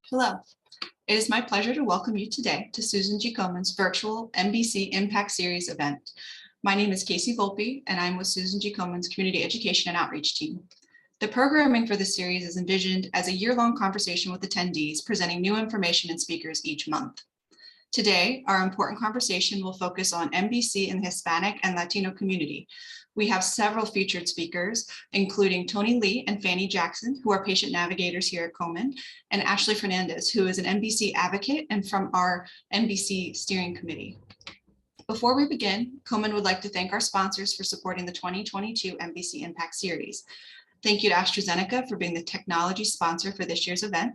Hello, it is my pleasure to welcome you today to Susan G. Komen's virtual MBC Impact Series event. My name is Casey Volpe, and I'm with Susan G. Komen's Community Education and Outreach team. The programming for this series is envisioned as a year-long conversation with attendees presenting new information and speakers each month. Today, our important conversation will focus on MBC in the Hispanic and Latino community. We have several featured speakers, including Toni Lee and Fanny Jackson, who are patient navigators here at Komen, and Ashley Fernandez, who is an MBC advocate and from our MBC steering committee. Before we begin, Komen would like to thank our sponsors for supporting the 2022 MBC Impact Series. Thank you to AstraZeneca for being the technology sponsor for this year's event.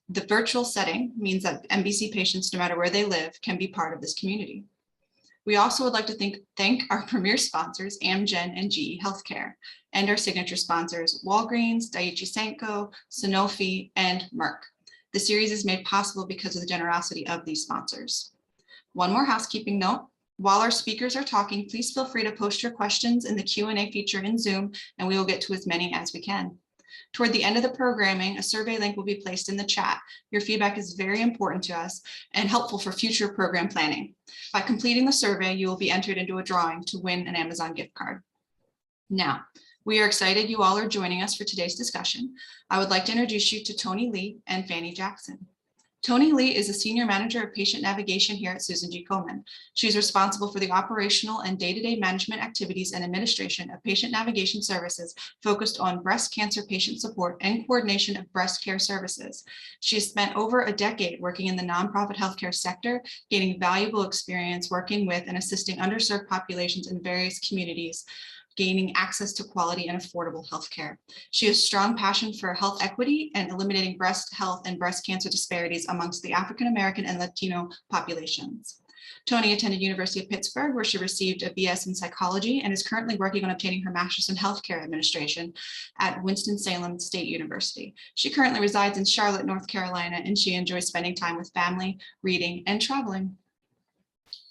The virtual setting means that MBC patients, no matter where they live, can be part of this community. We also would like to thank our premier sponsors, Amgen and GE Healthcare, and our signature sponsors, Walgreens, Daiichi Sankyo, Sanofi, and Merck. The series is made possible because of the generosity of these sponsors. One more housekeeping note. While our speakers are talking, please feel free to post your questions in the Q&A feature in Zoom, and we will get to as many as we can. Toward the end of the programming, a survey link will be placed in the chat. Your feedback is very important to us and helpful for future program planning. By completing the survey, you will be entered into a drawing to win an Amazon gift card. Now, we are excited you all are joining us for today's discussion. I would like to introduce you to Toni Lee and Fanny Jackson. Toni Lee is a senior manager of patient navigation here at Susan G. Komen. She's responsible for the operational and day-to-day management activities and administration of patient navigation services focused on breast cancer patient support and coordination of breast care services. She has spent over a decade working in the nonprofit healthcare sector, gaining valuable experience working with and assisting underserved populations in various communities, gaining access to quality and affordable healthcare. She has strong passion for health equity and eliminating breast health and breast cancer disparities amongst the African American and Latino populations. Toni attended University of Pittsburgh, where she received a BS in psychology and is currently working on obtaining her master's in healthcare administration at Winston-Salem State University. She currently resides in Charlotte, North Carolina, and she enjoys spending time with family, reading, and traveling.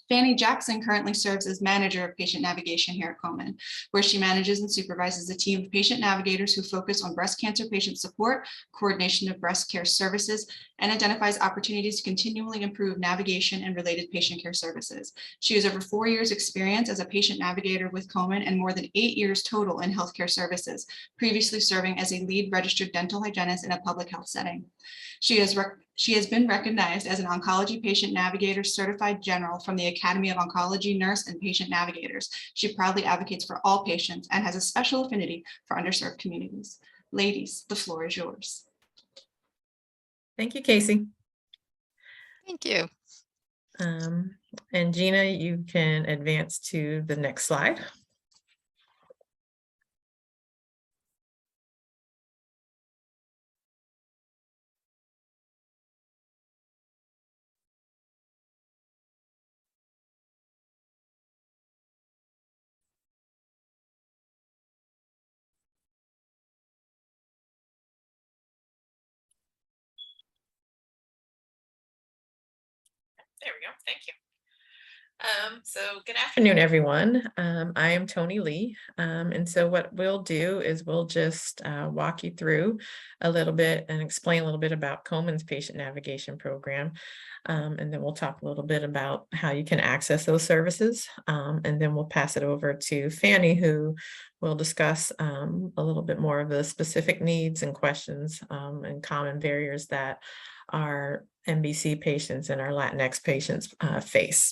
Fanny Jackson currently serves as manager of patient navigation here at Komen, where she manages and supervises a team of patient navigators who focus on breast cancer patient support, coordination of breast care services, and identifies opportunities to continually improve navigation and related patient care services. She has over 4 years experience as a patient navigator with Komen and more than 8 years total in healthcare services, previously serving as a lead registered dental hygienist in a public health setting. She has been recognized as an oncology patient navigator certified general from the Academy of Oncology Nurse and Patient Navigators. She proudly advocates for all patients and has a special affinity for underserved communities. Ladies, the floor is yours. Thank you, Casey. Thank you. And Gina, you can advance to the next slide. There we go. Thank you. So good afternoon, everyone. I am Toni Lee. And so what we'll do is we'll just walk you through a little bit and explain a little bit about Komen's patient navigation program. And then we'll talk a little bit about how you can access those services. And then we'll pass it over to Fanny, who will discuss a little bit more of the specific needs and questions and common barriers that our MBC patients and our Latinx patients face.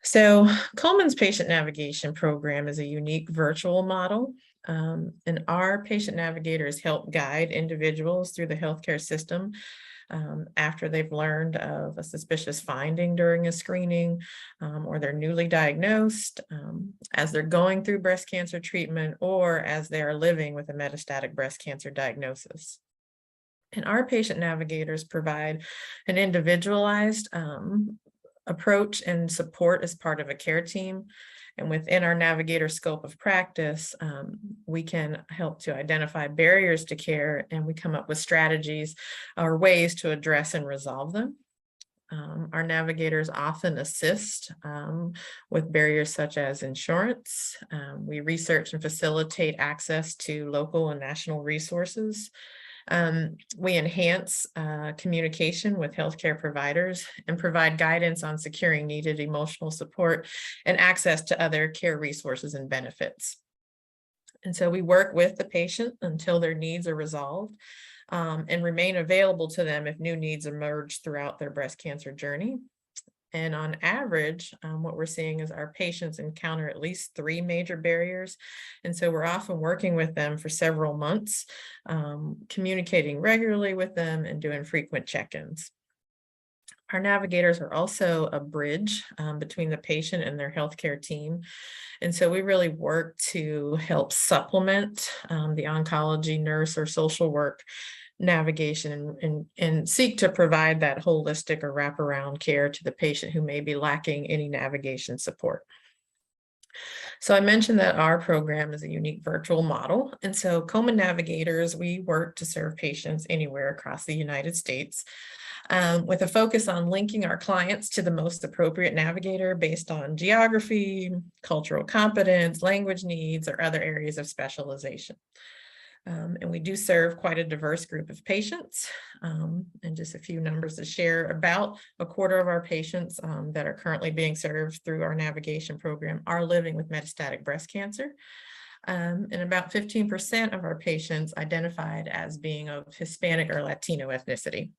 So Komen's patient navigation program is a unique virtual model, and our patient navigators help guide individuals through the healthcare system after they've learned of a suspicious finding during a screening, or they're newly diagnosed, as they're going through breast cancer treatment, or as they are living with a metastatic breast cancer diagnosis. And our patient navigators provide an individualized approach and support as part of a care team. And within our navigator scope of practice, we can help to identify barriers to care, and we come up with strategies or ways to address and resolve them. Our navigators often assist with barriers such as insurance. We research and facilitate access to local and national resources. We enhance communication with healthcare providers and provide guidance on securing needed emotional support and access to other care resources and benefits. And so we work with the patient until their needs are resolved and remain available to them if new needs emerge throughout their breast cancer journey. And on average, what we're seeing is our patients encounter at least 3 major barriers. And so we're often working with them for several months, communicating regularly with them and doing frequent check-ins. Our navigators are also a bridge between the patient and their healthcare team. And so we really work to help supplement the oncology, nurse, or social work navigation and seek to provide that holistic or wraparound care to the patient who may be lacking any navigation support. So I mentioned that our program is a unique virtual model. And so Komen navigators, we work to serve patients anywhere across the United States. With a focus on linking our clients to the most appropriate navigator based on geography, cultural competence, language needs, or other areas of specialization. And we do serve quite a diverse group of patients. And just a few numbers to share: about a quarter of our patients that are currently being served through our navigation program are living with metastatic breast cancer. And about 15% of our patients identified as being of Hispanic or Latino ethnicity.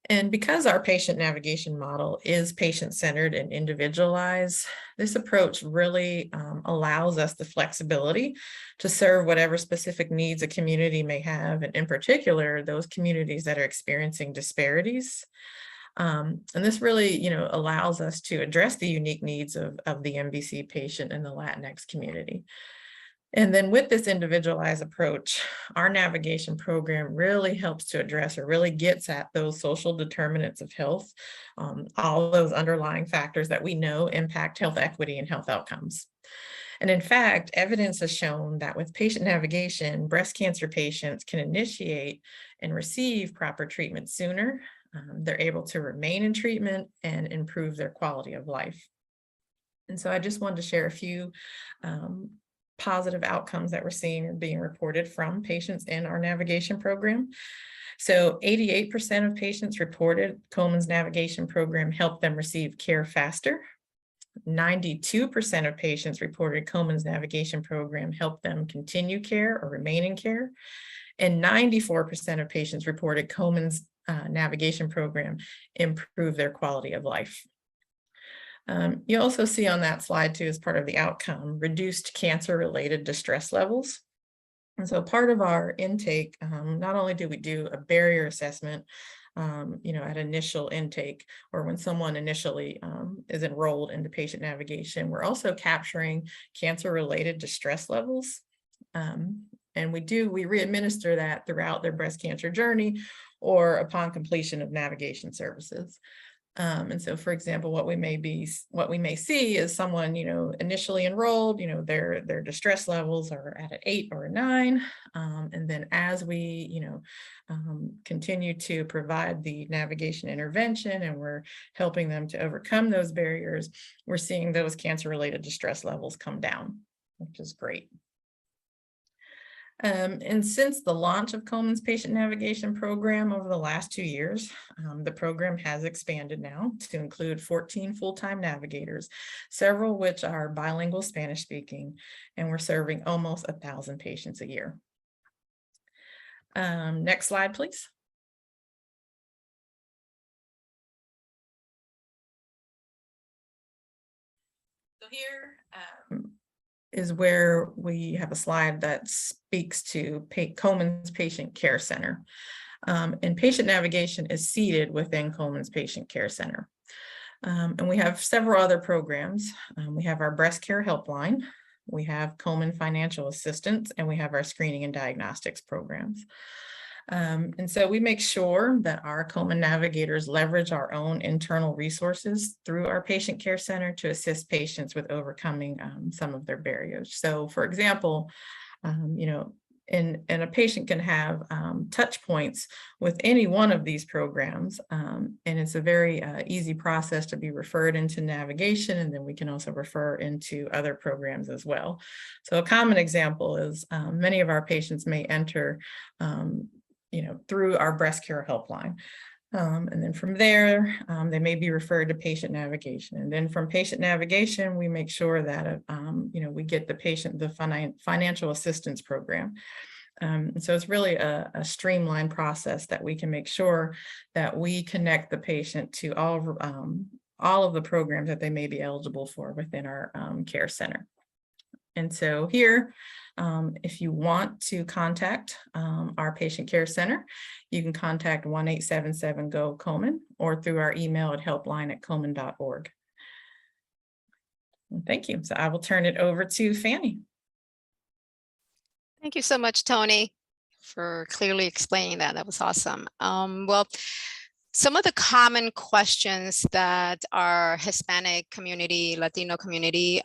And because our patient navigation model is patient-centered and individualized, this approach really allows us the flexibility to serve whatever specific needs a community may have, and in particular, those communities that are experiencing disparities. And this really, allows us to address the unique needs of the MBC patient in the Latinx community. And then with this individualized approach, our navigation program really helps to address, or really gets at, those social determinants of health, all those underlying factors that we know impact health equity and health outcomes. And in fact, evidence has shown that with patient navigation, breast cancer patients can initiate and receive proper treatment sooner. They're able to remain in treatment and improve their quality of life. And so I just wanted to share a few positive outcomes that we're seeing and being reported from patients in our navigation program. So 88% of patients reported Komen's navigation program helped them receive care faster. 92% of patients reported Komen's navigation program helped them continue care or remain in care. And 94% of patients reported Komen's navigation program improved their quality of life. You also see on that slide too, as part of the outcome, reduced cancer-related distress levels. And so part of our intake, not only do we do a barrier assessment, at initial intake, or when someone initially is enrolled into patient navigation, we're also capturing cancer-related distress levels. And we re-administer that throughout their breast cancer journey or upon completion of navigation services. And so, for example, what we may see is someone, initially enrolled, their distress levels are at an 8 or a 9. And then as we, continue to provide the navigation intervention and we're helping them to overcome those barriers, we're seeing those cancer-related distress levels come down, which is great. And since the launch of Komen's patient navigation program over the last 2 years, the program has expanded now to include 14 full-time navigators, several which are bilingual Spanish speaking, and we're serving almost 1,000 patients a year. Next slide, please. So here, is where we have a slide that speaks to Komen's Patient Care Center. And patient navigation is seated within Komen's Patient Care Center. And we have several other programs. We have our breast care helpline, we have Komen financial assistance, and we have our screening and diagnostics programs. And so we make sure that our Komen navigators leverage our own internal resources through our patient care center to assist patients with overcoming some of their barriers. So, for example, and a patient can have touch points with any one of these programs. And it's a very easy process to be referred into navigation, and then we can also refer into other programs as well. So a common example is many of our patients may enter through our breast care helpline. And then from there, they may be referred to patient navigation. And then from patient navigation, we make sure that, we get the patient the financial assistance program. So it's really a streamlined process that we can make sure that we connect the patient to all of the programs that they may be eligible for within our care center. And so here, if you want to contact our patient care center, you can contact 1-877-GO-KOMEN or through our email at helpline@komen.org. Thank you. So I will turn it over to Fanny. Thank you so much, Toni, for clearly explaining that. That was awesome. Well, some of the common questions that our Hispanic community, Latino community,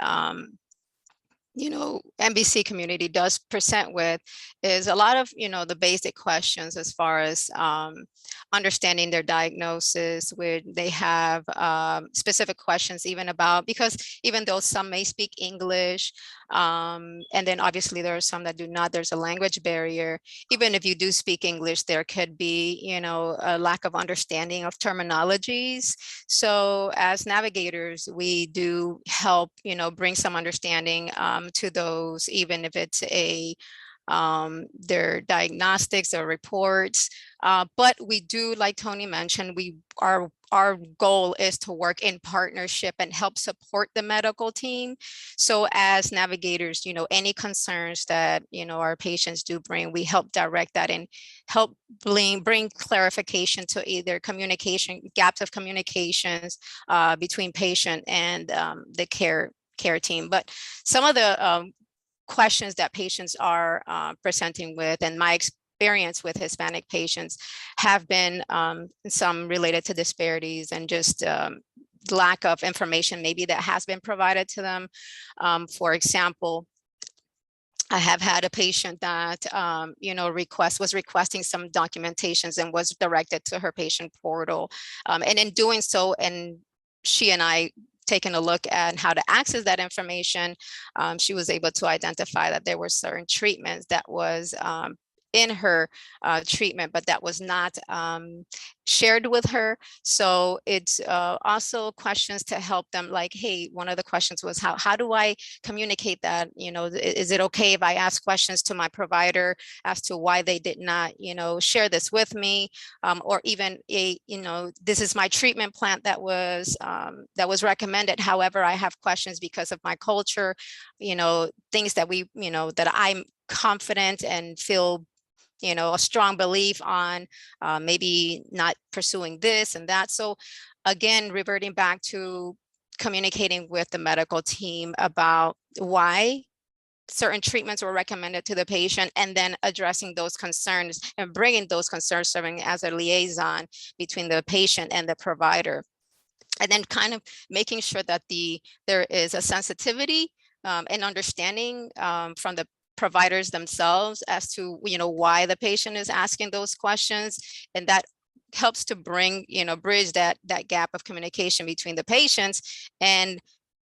MBC community does present with is a lot of, the basic questions as far as understanding their diagnosis, where they have specific questions even about, because even though some may speak English, and then obviously there are some that do not, there's a language barrier. Even if you do speak English, there could be, a lack of understanding of terminologies. So as navigators, we do help, bring some understanding to those, even if it's their diagnostics or reports. But we do, like Toni mentioned, our goal is to work in partnership and help support the medical team. So as navigators, any concerns that, our patients do bring, we help direct that and help bring clarification to either gaps of communications between patient and the care team. But some of the questions that patients are presenting with, and my experience with Hispanic patients have been some related to disparities and just lack of information maybe that has been provided to them. For example, I have had a patient that, was requesting some documentations and was directed to her patient portal. And in doing so, and she and I taken a look at how to access that information, she was able to identify that there were certain treatments that was in her treatment, but that was not shared with her. So it's also questions to help them, like, hey, one of the questions was, how do I communicate that? Is it okay if I ask questions to my provider as to why they did not, share this with me? Or even this is my treatment plan that was recommended. However, I have questions because of my culture, things that that I'm confident and feel a strong belief on, maybe not pursuing this and that. So again, reverting back to communicating with the medical team about why certain treatments were recommended to the patient, and then addressing those concerns and bringing those concerns, serving as a liaison between the patient and the provider. And then kind of making sure that there is a sensitivity and understanding from the providers themselves as to why the patient is asking those questions, and that helps to bring bridge that gap of communication between the patients and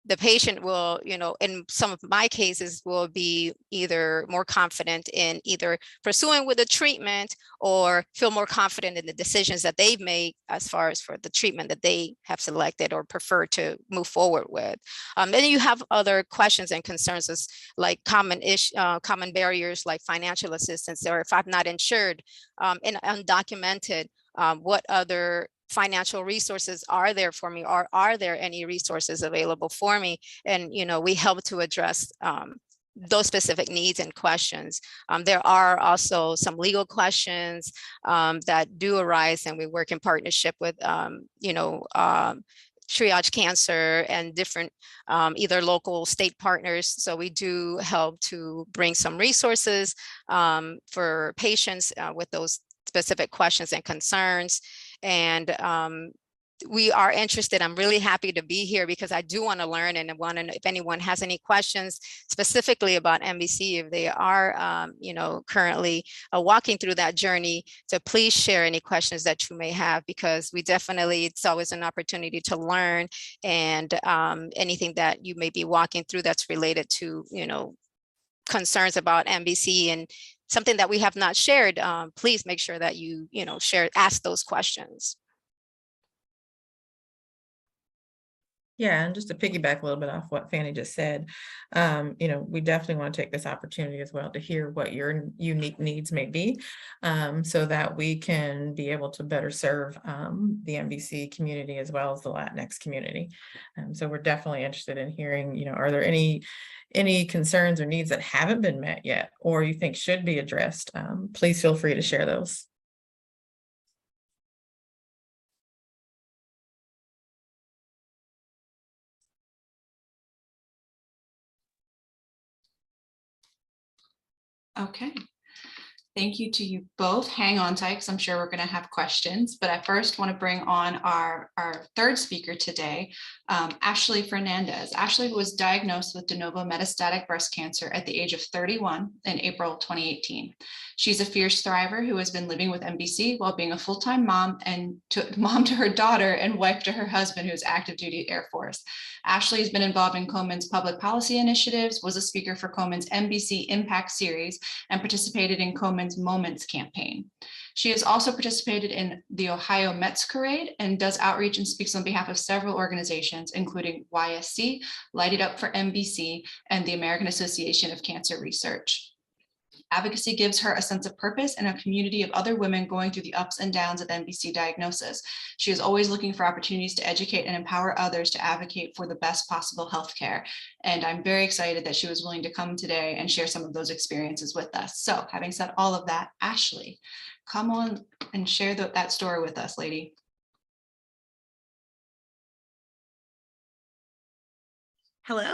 the patient. Will in some of my cases will be either more confident in either pursuing with the treatment or feel more confident in the decisions that they've made as far as for the treatment that they have selected or prefer to move forward with. Then you have other questions and concerns as like common barriers like financial assistance, or if I'm not insured and undocumented, what other financial resources are there for me, or are there any resources available for me? And we help to address those specific needs and questions. There are also some legal questions that do arise, and we work in partnership with Triage Cancer and different either local state partners. So we do help to bring some resources for patients with those specific questions and concerns. And we are interested. I'm really happy to be here because I do want to learn, and I want to know if anyone has any questions specifically about MBC, if they are, you know, currently walking through that journey, to please share any questions that you may have, because we definitely, it's always an opportunity to learn, and anything that you may be walking through that's related to, you know, concerns about MBC and something that we have not shared, please make sure that you know, ask those questions. Yeah, and just to piggyback a little bit off what Fanny just said, you know, we definitely want to take this opportunity as well to hear what your unique needs may be, so that we can be able to better serve the MBC community as well as the Latinx community. So we're definitely interested in hearing, you know, are there any concerns or needs that haven't been met yet, or you think should be addressed? Please feel free to share those. Okay. Thank you to you both. Hang on tight because I'm sure we're going to have questions, but I first want to bring on our third speaker today, Ashley Fernandez. Ashley was diagnosed with de novo metastatic breast cancer at the age of 31 in April 2018. She's a fierce thriver who has been living with MBC while being a full-time mom and mom to her daughter and wife to her husband, who's active duty Air Force. Ashley has been involved in Komen's public policy initiatives, was a speaker for Komen's MBC Impact series, and participated in Komen's Moments campaign. She has also participated in the Ohio Mets Parade and does outreach and speaks on behalf of several organizations, including YSC, Light It Up for MBC, and the American Association of Cancer Research. Advocacy gives her a sense of purpose and a community of other women going through the ups and downs of MBC diagnosis. She is always looking for opportunities to educate and empower others to advocate for the best possible healthcare. And I'm very excited that she was willing to come today and share some of those experiences with us. So having said all of that, Ashley, come on and share that story with us, lady. Hello.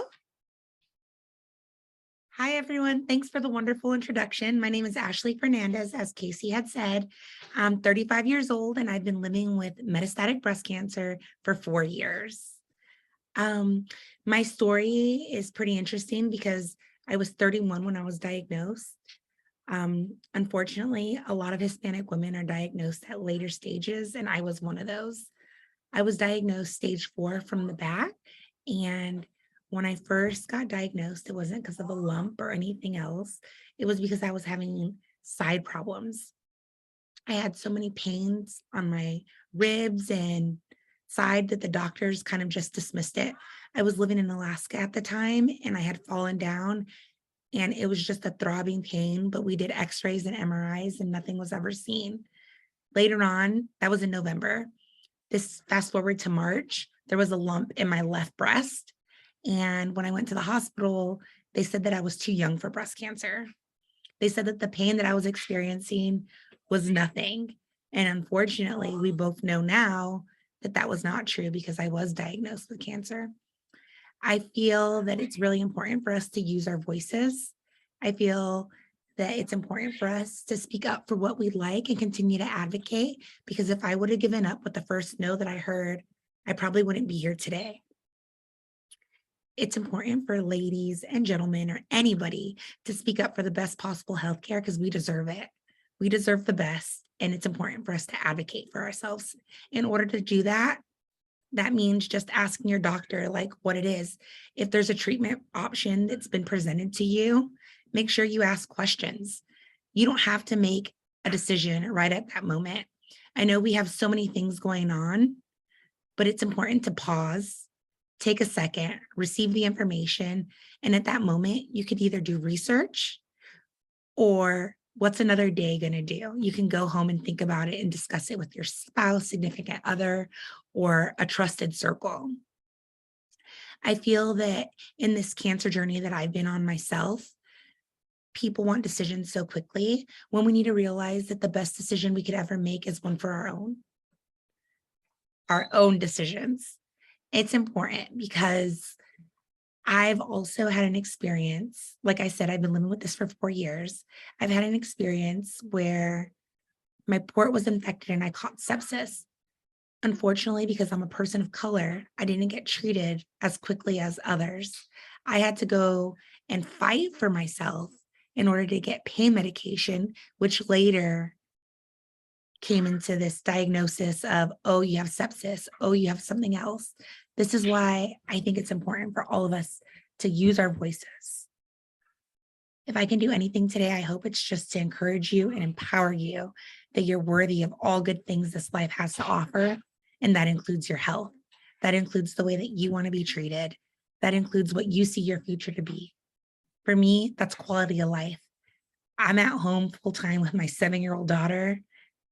Hi, everyone. Thanks for the wonderful introduction. My name is Ashley Fernandez, as Casey had said. I'm 35 years old, and I've been living with metastatic breast cancer for 4 years. My story is pretty interesting because I was 31 when I was diagnosed. Unfortunately, a lot of Hispanic women are diagnosed at later stages, and I was one of those. I was diagnosed stage 4 from the back, and when I first got diagnosed, it wasn't because of a lump or anything else. It was because I was having side problems. I had so many pains on my ribs and side that the doctors kind of just dismissed it. I was living in Alaska at the time, and I had fallen down, and it was just a throbbing pain, but we did x-rays and MRIs and nothing was ever seen. Later on, that was in November. This fast forward to March, there was a lump in my left breast. And when I went to the hospital, they said that I was too young for breast cancer. They said that the pain that I was experiencing was nothing. And unfortunately, we both know now that that was not true because I was diagnosed with cancer. I feel that it's really important for us to use our voices. I feel that it's important for us to speak up for what we like and continue to advocate, because if I would have given up with the first no that I heard, I probably wouldn't be here today. It's important for ladies and gentlemen or anybody to speak up for the best possible healthcare because we deserve it. We deserve the best, and it's important for us to advocate for ourselves. In order to do that, that means just asking your doctor like what it is. If there's a treatment option that's been presented to you, make sure you ask questions. You don't have to make a decision right at that moment. I know we have so many things going on, but it's important to pause, take a second, receive the information, and at that moment, you could either do research or what's another day going to do? You can go home and think about it and discuss it with your spouse, significant other, or a trusted circle. I feel that in this cancer journey that I've been on myself, people want decisions so quickly when we need to realize that the best decision we could ever make is one for our own decisions. It's important because I've also had an experience, like I said, I've been living with this for 4 years. I've had an experience where my port was infected and I caught sepsis. Unfortunately, because I'm a person of color, I didn't get treated as quickly as others. I had to go and fight for myself in order to get pain medication, which later came into this diagnosis of, oh, you have sepsis, oh, you have something else. This is why I think it's important for all of us to use our voices. If I can do anything today, I hope it's just to encourage you and empower you that you're worthy of all good things this life has to offer. And that includes your health. That includes the way that you want to be treated. That includes what you see your future to be. For me, that's quality of life. I'm at home full time with my 7-year-old daughter,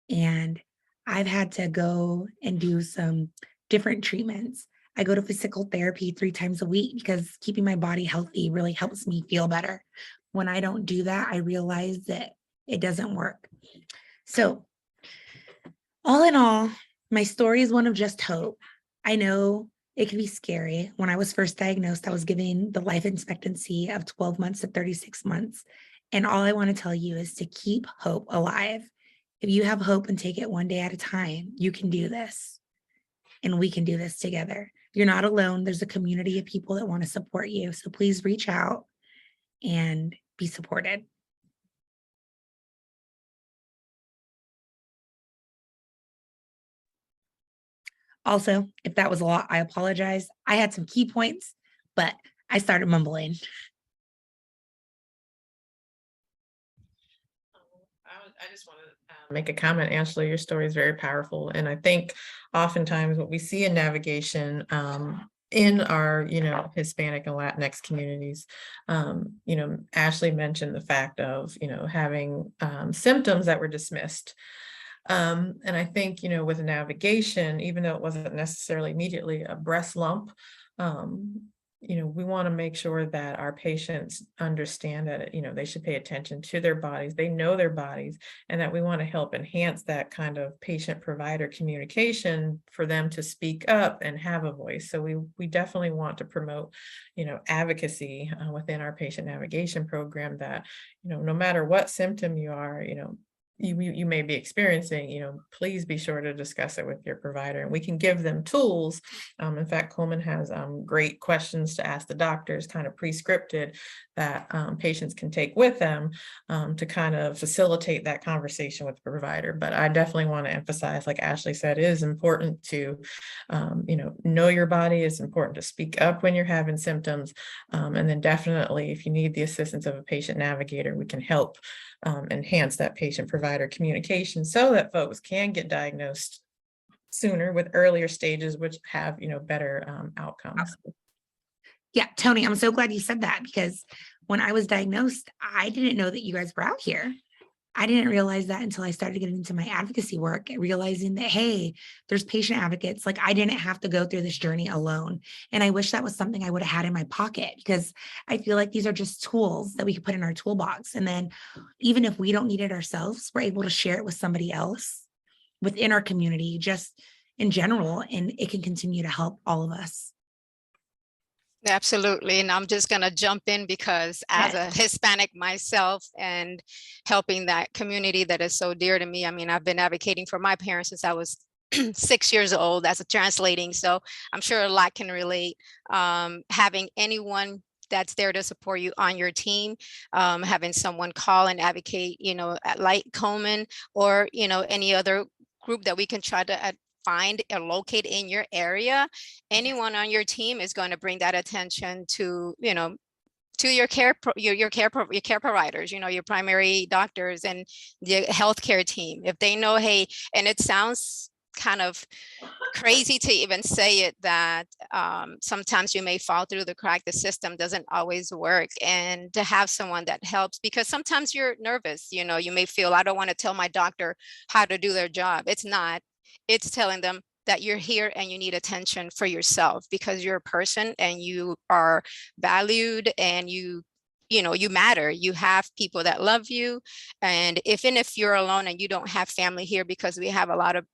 and I've had to go and do some different treatments. I go to physical therapy 3 times a week because keeping my body healthy really helps me feel better. When I don't do that, I realize that it doesn't work. So, all in all, my story is one of just hope. I know it can be scary. When I was first diagnosed, I was given the life expectancy of 12 months to 36 months. And all I want to tell you is to keep hope alive. If you have hope and take it one day at a time, you can do this. And we can do this together. You're not alone. There's a community of people that want to support you. So please reach out and be supported. Also, if that was a lot, I apologize. I had some key points, but I started mumbling. I just want to make a comment, Ashley. Your story is very powerful. And I think oftentimes what we see in navigation in our, Hispanic and Latinx communities, Ashley mentioned the fact of, having symptoms that were dismissed. And I think, with navigation, even though it wasn't necessarily immediately a breast lump, we want to make sure that our patients understand that, they should pay attention to their bodies. They know their bodies, and that we want to help enhance that kind of patient-provider communication for them to speak up and have a voice. So we definitely want to promote, advocacy within our patient navigation program that, no matter what symptom you are, you may be experiencing, please be sure to discuss it with your provider, and we can give them tools. In fact, Komen has great questions to ask the doctors, kind of pre-scripted, that patients can take with them to kind of facilitate that conversation with the provider. But I definitely want to emphasize, like Ashley said, it is important to, know your body. It's important to speak up when you're having symptoms. And then definitely, if you need the assistance of a patient navigator, we can help enhance that patient-provider communication so that folks can get diagnosed sooner with earlier stages, which have, better outcomes. Yeah, Toni, I'm so glad you said that, because when I was diagnosed, I didn't know that you guys were out here. I didn't realize that until I started getting into my advocacy work, realizing that, hey, there's patient advocates. Like, I didn't have to go through this journey alone. And I wish that was something I would have had in my pocket, because I feel like these are just tools that we could put in our toolbox. And then even if we don't need it ourselves, we're able to share it with somebody else within our community, just in general, and it can continue to help all of us. Absolutely. And I'm just going to jump in because as a Hispanic myself and helping that community that is so dear to me, I mean, I've been advocating for my parents since I was 6 years old as a translating. So I'm sure a lot can relate. Having anyone that's there to support you on your team, having someone call and advocate, like Komen or, any other group that we can try to find or locate in your area. Anyone on your team is going to bring that attention to, to your care providers, your primary doctors and the healthcare team. If they know, hey, and it sounds kind of crazy to even say it, that sometimes you may fall through the crack. The system doesn't always work, and to have someone that helps, because sometimes you're nervous, you may feel, I don't want to tell my doctor how to do their job. It's telling them that you're here and you need attention for yourself, because you're a person and you are valued and you matter. You have people that love you. And even if you're alone and you don't have family here, because we have a lot of,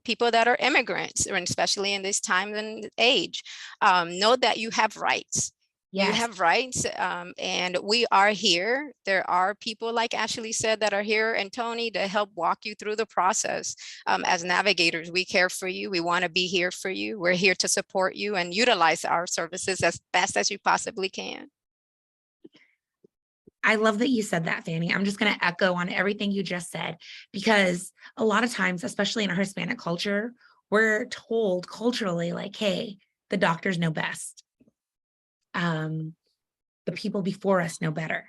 people that are immigrants, and especially in this time and age, know that you have rights. You Yes. have rights, and we are here. There are people, like Ashley said, that are here, and Toni, to help walk you through the process. As navigators, we care for you. We want to be here for you. We're here to support you and utilize our services as best as you possibly can. I love that you said that, Fanny. I'm just going to echo on everything you just said, because a lot of times, especially in our Hispanic culture, we're told culturally, like, hey, the doctors know best. The people before us know better.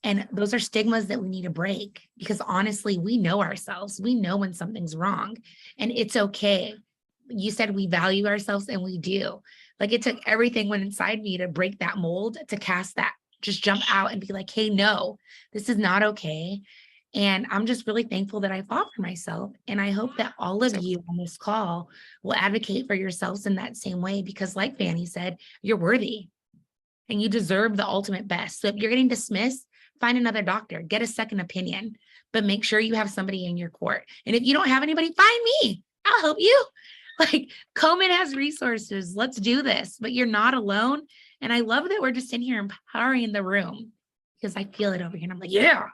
And those are stigmas that we need to break, because honestly, we know ourselves. We know when something's wrong, and it's okay. You said we value ourselves, and we do. Like, it took everything went inside me to break that mold, to cast that, just jump out and be like, hey, no, this is not okay. And I'm just really thankful that I fought for myself. And I hope that all of you on this call will advocate for yourselves in that same way, because like Fanny said, you're worthy and you deserve the ultimate best. So if you're getting dismissed, find another doctor, get a second opinion, but make sure you have somebody in your court. And if you don't have anybody, find me. I'll help you. Like, Komen has resources. Let's do this, but you're not alone. And I love that we're just in here empowering the room, because I feel it over here. And I'm like, yeah.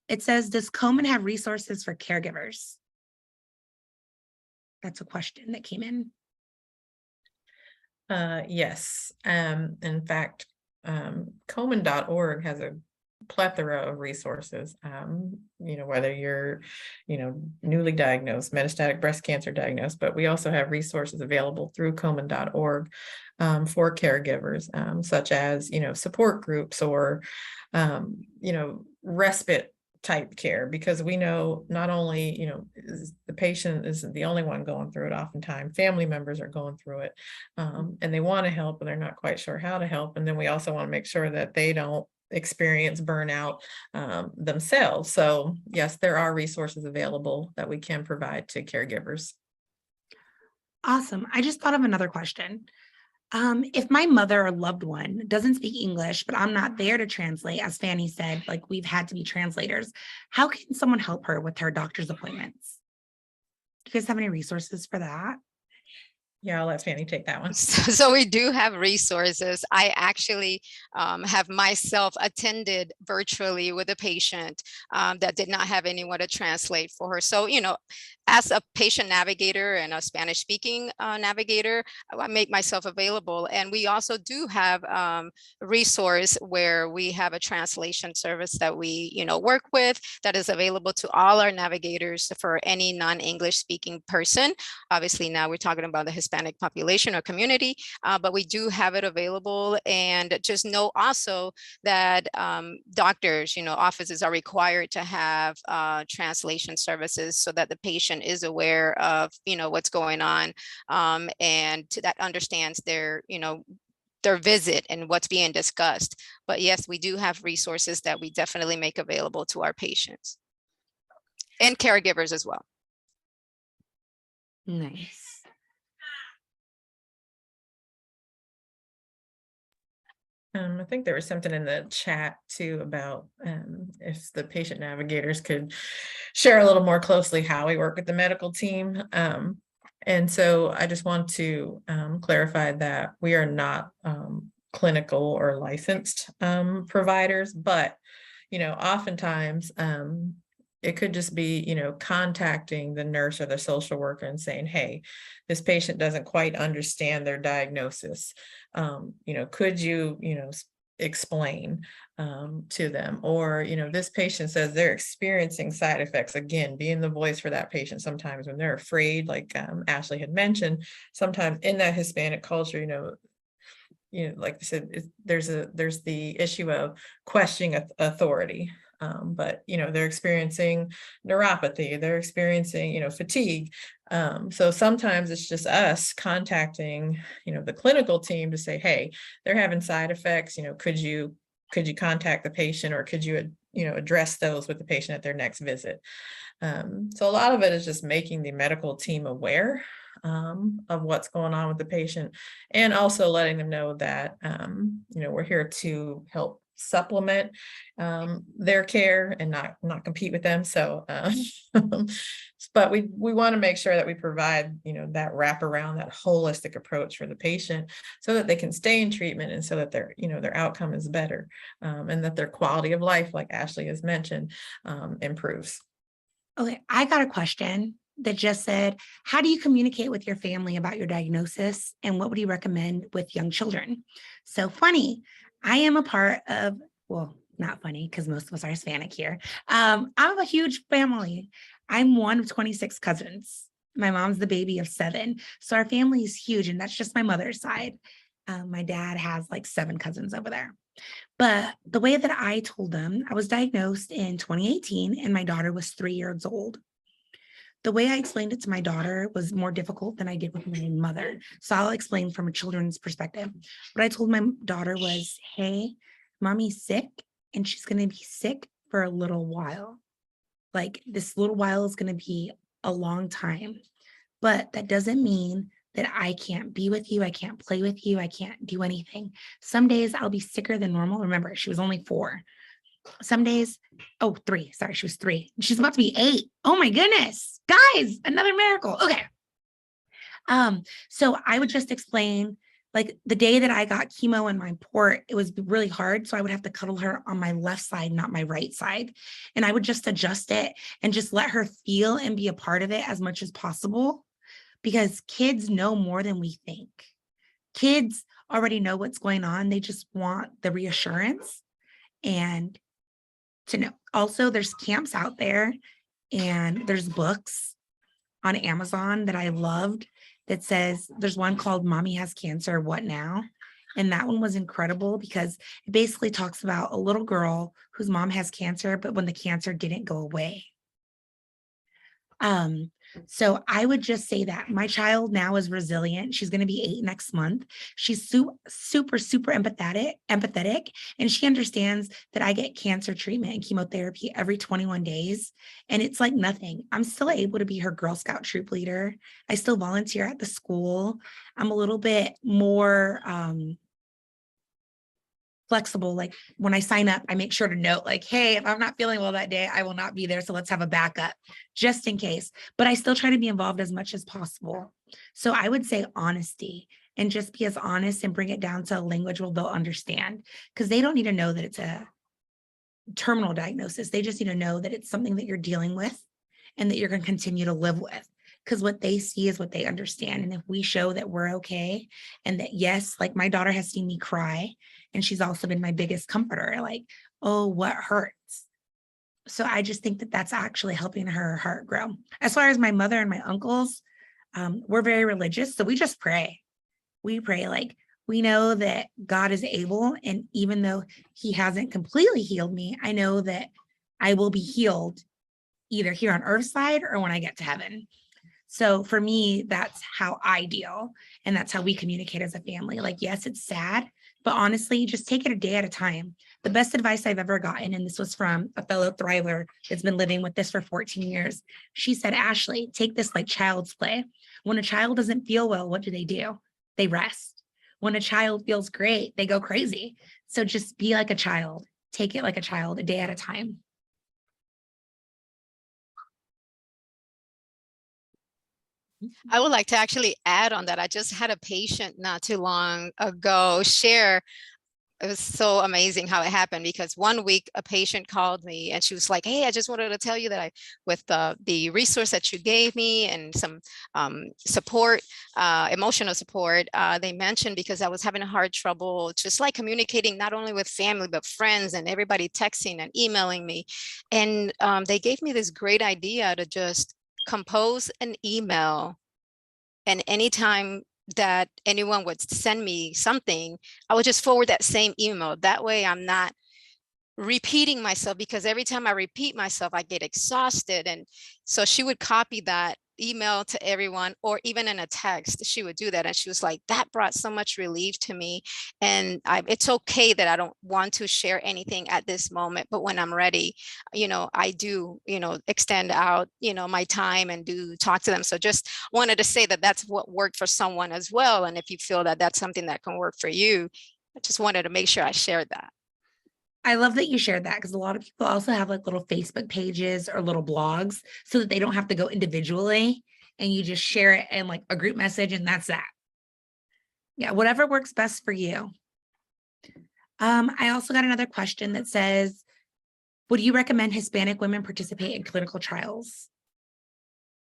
It says, does Komen have resources for caregivers? That's a question that came in. Yes. In fact, Komen.org has a plethora of resources, whether you're, newly diagnosed, metastatic breast cancer diagnosed, but we also have resources available through Komen.org for caregivers, such as, support groups or, respite type care, because we know not only, the patient isn't the only one going through it. Oftentimes family members are going through it, and they want to help, and they're not quite sure how to help. And then we also want to make sure that they don't experience burnout themselves. So yes, there are resources available that we can provide to caregivers. Awesome. I just thought of another question. If my mother or loved one doesn't speak English, but I'm not there to translate, as Fanny said, like, we've had to be translators, how can someone help her with her doctor's appointments? Do you guys have any resources for that? Yeah, I'll let Fanny take that one. So we do have resources. I actually have myself attended virtually with a patient that did not have anyone to translate for her. So, as a patient navigator and a Spanish speaking navigator, I make myself available. And we also do have a resource where we have a translation service that we, work with, that is available to all our navigators for any non-English speaking person. Obviously, now we're talking about the Hispanic population or community, but we do have it available. And just know also that doctors, offices are required to have translation services so that the patient is aware of, what's going on, and that understands their visit and what's being discussed. But yes, we do have resources that we definitely make available to our patients and caregivers as well. Nice. I think there was something in the chat too about if the patient navigators could share a little more closely how we work with the medical team. And so I just want to clarify that we are not clinical or licensed providers, but, oftentimes it could just be, contacting the nurse or the social worker and saying, hey, this patient doesn't quite understand their diagnosis. Could you, explain to them? Or, this patient says they're experiencing side effects. Again, being the voice for that patient sometimes when they're afraid, like Ashley had mentioned, sometimes in that Hispanic culture, like I said, there's the issue of questioning authority. But they're experiencing neuropathy, they're experiencing fatigue. So sometimes it's just us contacting the clinical team to say, hey, they're having side effects, could you contact the patient, or could you address those with the patient at their next visit. So a lot of it is just making the medical team aware of what's going on with the patient, and also letting them know that we're here to help supplement their care and not compete with them. So, but we want to make sure that we provide, that wraparound, that holistic approach for the patient so that they can stay in treatment and so that their outcome is better, and that their quality of life, like Ashley has mentioned, improves. Okay, I got a question that just said, how do you communicate with your family about your diagnosis and what would you recommend with young children? So funny, I am a part of, well, not funny because most of us are Hispanic here. I'm a huge family. I'm one of 26 cousins. My mom's the baby of 7. So our family is huge, and that's just my mother's side. My dad has like 7 cousins over there. But the way that I told them, I was diagnosed in 2018 and my daughter was 3 years old. The way I explained it to my daughter was more difficult than I did with my mother. So I'll explain from a children's perspective. What I told my daughter was, hey, mommy's sick and she's going to be sick for a little while. Like this little while is going to be a long time, but that doesn't mean that I can't be with you. I can't play with you. I can't do anything. Some days I'll be sicker than normal. Remember, she was only 4. Some days, 3. Sorry, she was 3. She's about to be 8. Oh my goodness, guys, another miracle. Okay. So I would just explain, like the day that I got chemo in my port, it was really hard. So I would have to cuddle her on my left side, not my right side. And I would just adjust it and just let her feel and be a part of it as much as possible, because kids know more than we think. Kids already know what's going on. They just want the reassurance and to know. Also, there's camps out there and there's books on Amazon that I loved that says, there's one called Mommy Has Cancer, What Now? And that one was incredible because it basically talks about a little girl whose mom has cancer, but when the cancer didn't go away. So I would just say that my child now is resilient. She's going to be 8 next month. She's super empathetic, and she understands that I get cancer treatment and chemotherapy every 21 days. And it's like nothing. I'm still able to be her Girl Scout troop leader. I still volunteer at the school. I'm a little bit more, flexible. Like when I sign up, I make sure to note like, hey, if I'm not feeling well that day, I will not be there. So let's have a backup just in case. But I still try to be involved as much as possible. So I would say honesty, and just be as honest and bring it down to a language where they'll understand, because they don't need to know that it's a terminal diagnosis. They just need to know that it's something that you're dealing with and that you're going to continue to live with. Because what they see is what they understand. And if we show that we're okay and that, yes, like my daughter has seen me cry, and she's also been my biggest comforter, like, oh, what hurts? So I just think that that's actually helping her heart grow. As far as my mother and my uncles, we're very religious. So we just pray. We pray, like, we know that God is able. And even though he hasn't completely healed me, I know that I will be healed either here on earth side or when I get to heaven. So for me, that's how I deal. And that's how we communicate as a family. Like, yes, it's sad, but honestly, just take it a day at a time. The best advice I've ever gotten, and this was from a fellow thriver that's been living with this for 14 years. She said, Ashley, take this like child's play. When a child doesn't feel well, what do? They rest. When a child feels great, they go crazy. So just be like a child. Take it like a child, a day at a time. I would like to actually add on that. I just had a patient not too long ago share. It was so amazing how it happened, because one week a patient called me and she was like, hey, I just wanted to tell you that with the resource that you gave me and some support, emotional support, they mentioned, because I was having a hard trouble just like communicating not only with family, but friends and everybody texting and emailing me. And they gave me this great idea to just compose an email, and anytime that anyone would send me something, I would just forward that same email. That way I'm not repeating myself, because every time I repeat myself, I get exhausted. And so she would copy that email to everyone, or even in a text, she would do that. And she was like, that brought so much relief to me. And it's okay that I don't want to share anything at this moment, but when I'm ready, I do, extend out, my time and do talk to them. So just wanted to say that that's what worked for someone as well. And if you feel that that's something that can work for you, I just wanted to make sure I shared that. I love that you shared that, because a lot of people also have like little Facebook pages or little blogs so that they don't have to go individually, and you just share it in like a group message and that's that. Yeah, whatever works best for you. I also got another question that says, would you recommend Hispanic women participate in clinical trials?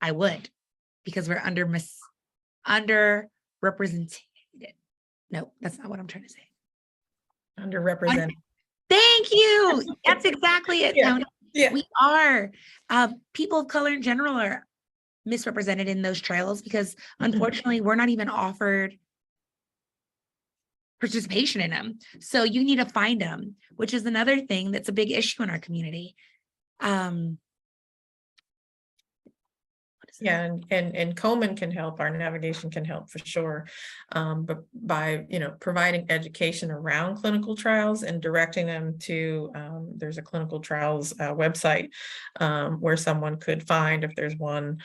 I would, because we're underrepresented. No, that's not what I'm trying to say. Underrepresented. Thank you. That's exactly it, Yeah. Toni. Yeah. We are. People of color in general are misrepresented in those trials because unfortunately we're not even offered participation in them. So you need to find them, which is another thing that's a big issue in our community. Yeah, and Komen can help, our navigation can help for sure. But by, providing education around clinical trials and directing them to, there's a clinical trials website where someone could find if there's one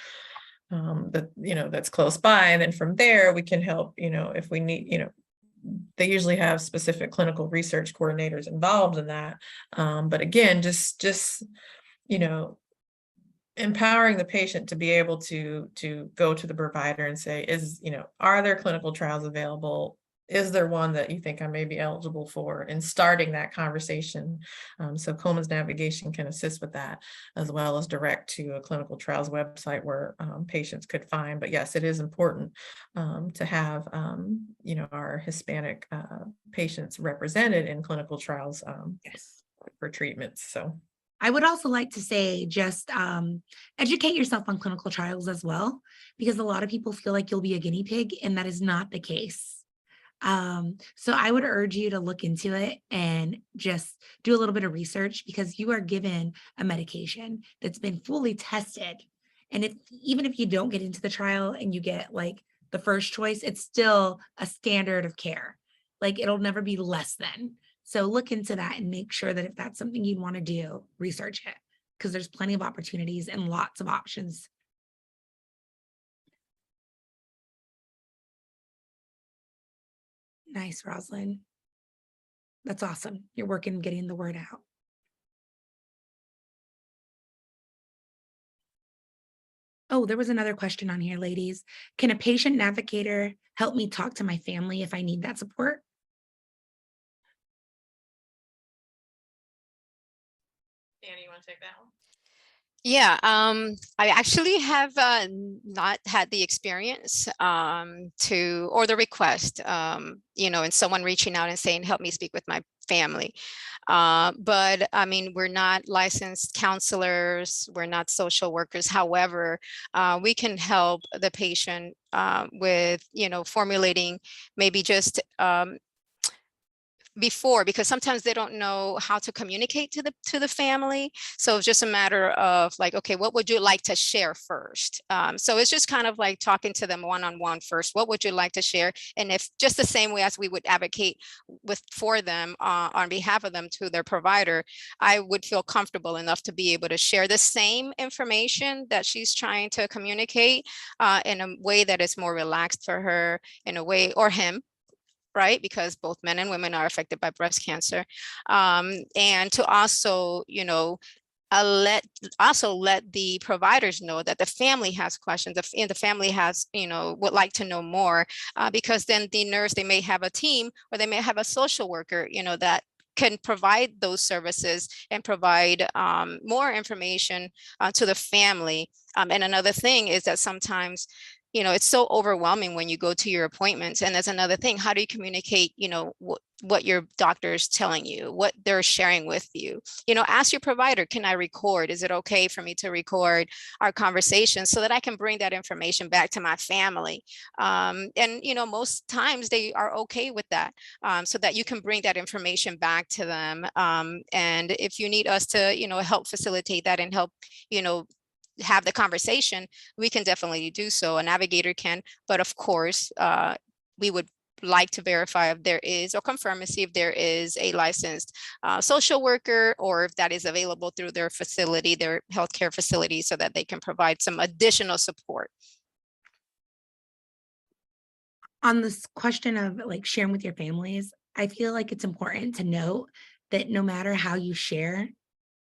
that, that's close by. And then from there, we can help, if we need, they usually have specific clinical research coordinators involved in that. But again, just, empowering the patient to be able to go to the provider and say, are there clinical trials available? Is there one that you think I may be eligible for? And starting that conversation. So Komen's navigation can assist with that, as well as direct to a clinical trials website where patients could find. But yes, it is important to have, our Hispanic patients represented in clinical trials Yes. for treatments. So I would also like to say, just educate yourself on clinical trials as well, because a lot of people feel like you'll be a guinea pig, and that is not the case. So I would urge you to look into it and just do a little bit of research, because you are given a medication that's been fully tested. And even if you don't get into the trial and you get like the first choice, it's still a standard of care. Like, it'll never be less than. So look into that and make sure that if that's something you'd want to do, research it, because there's plenty of opportunities and lots of options. Nice, Rosalind. That's awesome. You're working getting the word out. Oh, there was another question on here, ladies. Can a patient navigator help me talk to my family if I need that support? Fanny, you want to take that one? Yeah, I actually have not had the experience or the request, and someone reaching out and saying, help me speak with my family. But I mean, we're not licensed counselors, we're not social workers. However, we can help the patient with, formulating maybe just before, because sometimes they don't know how to communicate to the family. So it's just a matter of like, okay, what would you like to share first? So it's just kind of like talking to them one-on-one first. What would you like to share? And if just the same way as we would advocate for them on behalf of them to their provider, I would feel comfortable enough to be able to share the same information that she's trying to communicate in a way that is more relaxed for her, in a way, or him, right? Because both men and women are affected by breast cancer. And to also, let the providers know that the family has questions, and the family has, would like to know more, because then the nurse, they may have a team, or they may have a social worker, that can provide those services and provide more information to the family. And another thing is that sometimes, it's so overwhelming when you go to your appointments. And there's another thing, how do you communicate, what your doctor is telling you, what they're sharing with you? Ask your provider, can I record? Is it okay for me to record our conversation so that I can bring that information back to my family? And, most times they are okay with that, so that you can bring that information back to them. And if you need us to, help facilitate that and help, have the conversation, we can definitely do so. A navigator can, but of course, we would like to verify if there is, or confirm and see if there is a licensed social worker, or if that is available through their facility, their healthcare facility, so that they can provide some additional support. On this question of like sharing with your families, I feel like it's important to note that no matter how you share,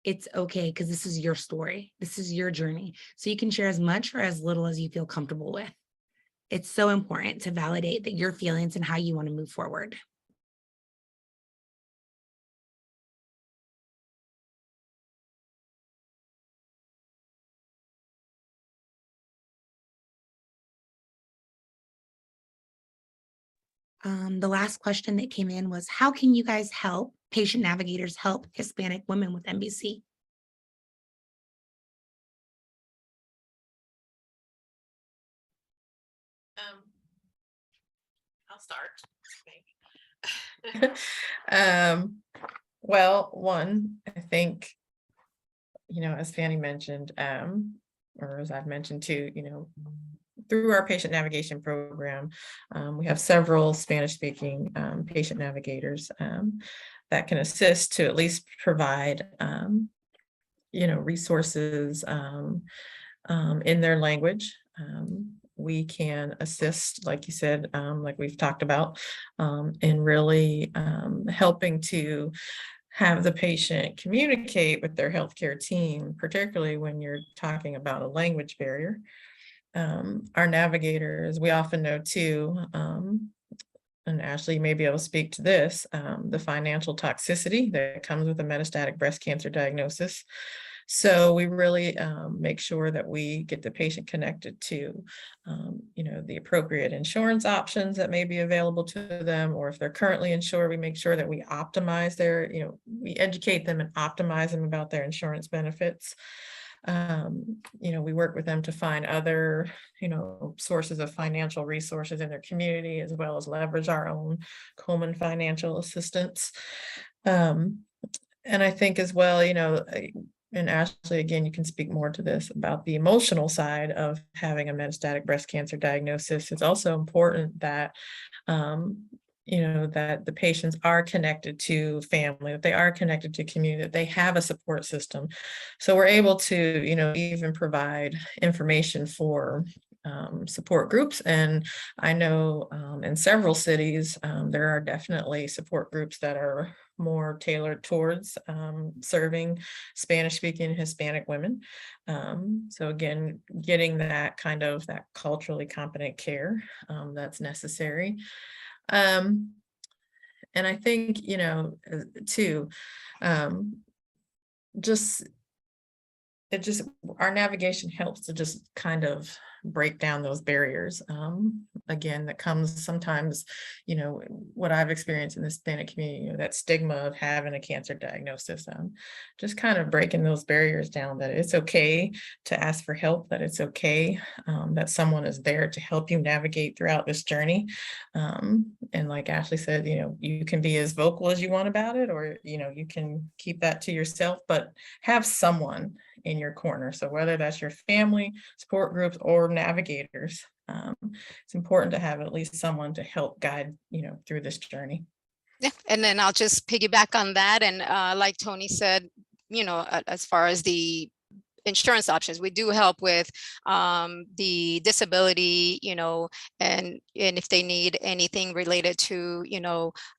it's okay, because this is your story. This is your journey. So you can share as much or as little as you feel comfortable with. It's so important to validate that your feelings and how you want to move forward. The last question that came in was, how can you guys help patient navigators help Hispanic women with MBC? I'll start. Well, one, I think, as Fanny mentioned, or as I've mentioned too, through our patient navigation program, we have several Spanish-speaking patient navigators that can assist to at least provide, resources in their language. We can assist, like you said, like we've talked about, in really helping to have the patient communicate with their healthcare team, particularly when you're talking about a language barrier. Our navigators, we often know too, and Ashley may be able to speak to this, the financial toxicity that comes with a metastatic breast cancer diagnosis. So we really make sure that we get the patient connected to, the appropriate insurance options that may be available to them, or if they're currently insured, we make sure that we optimize their, we educate them and optimize them about their insurance benefits. We work with them to find other, sources of financial resources in their community, as well as leverage our own Komen financial assistance. And I think as well, and Ashley, again, you can speak more to this about the emotional side of having a metastatic breast cancer diagnosis. It's also important that, that the patients are connected to family, that they are connected to community, that they have a support system. So we're able to, even provide information for support groups. And I know in several cities, there are definitely support groups that are more tailored towards serving Spanish-speaking Hispanic women. So again, getting that kind of that culturally competent care that's necessary. And I think, too, our navigation helps to just kind of break down those barriers. Again, that comes sometimes, what I've experienced in the Hispanic community, that stigma of having a cancer diagnosis, just kind of breaking those barriers down, that it's okay to ask for help, that it's okay, that someone is there to help you navigate throughout this journey. And like Ashley said, you can be as vocal as you want about it, or, you can keep that to yourself, but have someone in your corner. So whether that's your family, support groups, or navigators, it's important to have at least someone to help guide, through this journey. Yeah, and then I'll just piggyback on that. And like Toni said, as far as the insurance options, we do help with the disability, and if they need anything related to,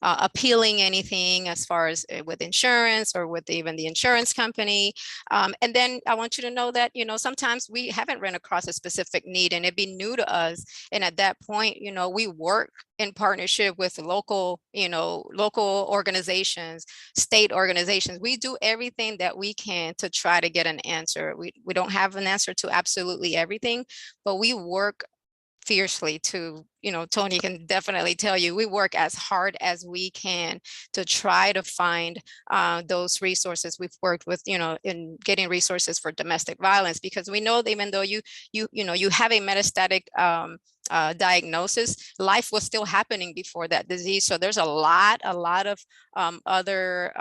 appealing anything as far as with insurance or with even the insurance company. And then I want you to know that, sometimes we haven't run across a specific need and it'd be new to us. And at that point, we work in partnership with local organizations, state organizations. We do everything that we can to try to get an answer. We don't have an answer to absolutely everything, but we work fiercely to, Toni can definitely tell you, we work as hard as we can to try to find those resources. We've worked with, in getting resources for domestic violence, because we know that even though you have a metastatic diagnosis, life was still happening before that disease. So there's a lot of other,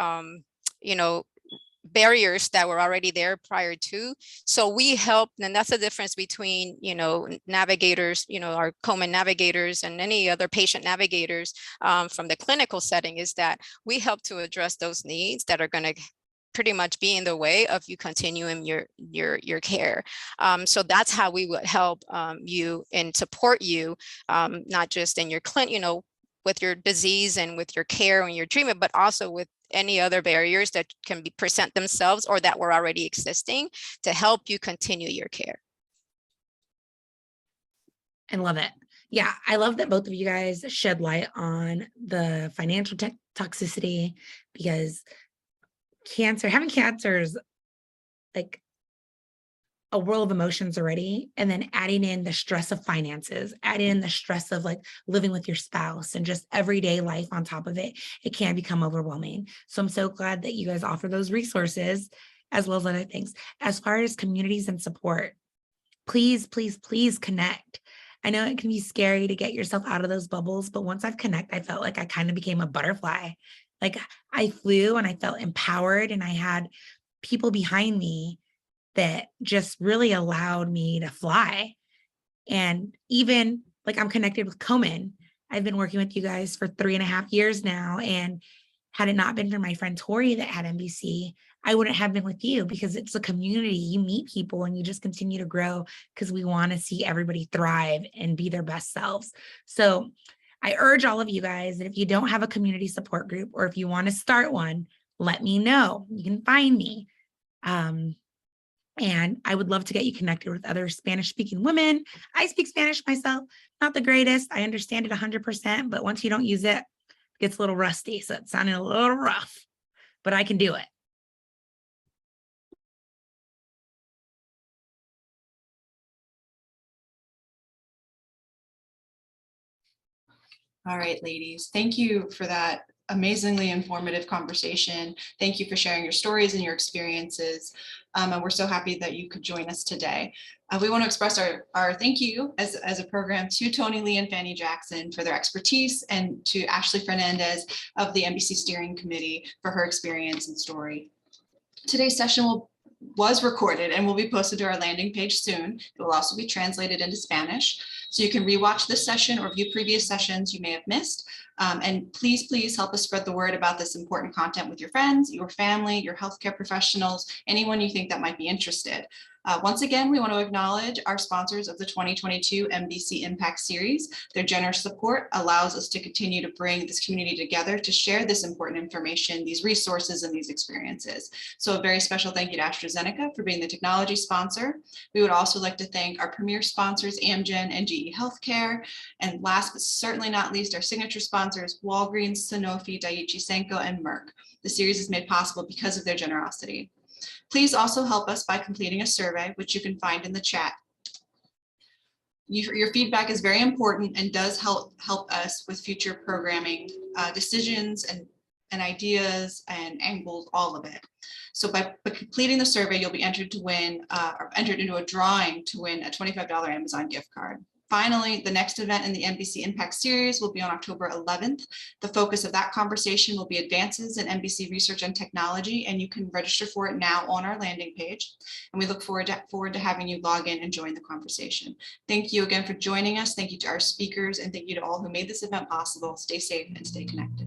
barriers that were already there prior to. So we help, and that's the difference between, navigators, our Komen navigators and any other patient navigators from the clinical setting, is that we help to address those needs that are going to pretty much be in the way of you continuing your care. So that's how we would help you and support you, not just in your clinic, with your disease and with your care and your treatment, but also with any other barriers that can be present themselves or that were already existing to help you continue your care. I love it. Yeah, I love that both of you guys shed light on the financial toxicity, because having cancer is like a world of emotions already. And then adding in the stress of finances, adding in the stress of like living with your spouse and just everyday life on top of it, it can become overwhelming. So I'm so glad that you guys offer those resources as well as other things. As far as communities and support, please, please, please connect. I know it can be scary to get yourself out of those bubbles, but once I've connected, I felt like I kind of became a butterfly. Like I flew and I felt empowered, and I had people behind me that just really allowed me to fly. And even like I'm connected with Komen. I've been working with you guys for 3.5 years now. And had it not been for my friend Tori that had MBC, I wouldn't have been with you, because it's a community. You meet people and you just continue to grow, because we want to see everybody thrive and be their best selves. So I urge all of you guys that if you don't have a community support group, or if you want to start one, let me know. You can find me. And I would love to get you connected with other Spanish-speaking women. I speak Spanish myself, not the greatest. I understand it 100%, but once you don't use it, it gets a little rusty. So it sounded a little rough, but I can do it. All right, ladies, thank you for that amazingly informative conversation. Thank you for sharing your stories and your experiences. And we're so happy that you could join us today. We want to express our thank you as a program to Toni, Lee, and Fanny Jackson for their expertise, and to Ashley Fernandez of the MBC Steering Committee for her experience and story. Today's session was recorded and will be posted to our landing page soon. It will also be translated into Spanish, so you can rewatch this session or view previous sessions you may have missed. And please, please help us spread the word about this important content with your friends, your family, your healthcare professionals, anyone you think that might be interested. Once again, we want to acknowledge our sponsors of the 2022 MBC Impact Series. Their generous support allows us to continue to bring this community together to share this important information, these resources, and these experiences. So a very special thank you to AstraZeneca for being the technology sponsor. We would also like to thank our premier sponsors, Amgen and GE Healthcare. And last but certainly not least, our signature sponsors, Walgreens, Sanofi, Daiichi Sankyo, and Merck. The series is made possible because of their generosity. Please also help us by completing a survey, which you can find in the chat. Your feedback is very important and does help us with future programming decisions and ideas and angles, all of it. So by completing the survey, you'll be entered to win or entered into a drawing to win a $25 Amazon gift card. Finally, the next event in the MBC Impact Series will be on October 11th. The focus of that conversation will be advances in MBC research and technology, and you can register for it now on our landing page. And we look forward to having you log in and join the conversation. Thank you again for joining us. Thank you to our speakers, and thank you to all who made this event possible. Stay safe and stay connected.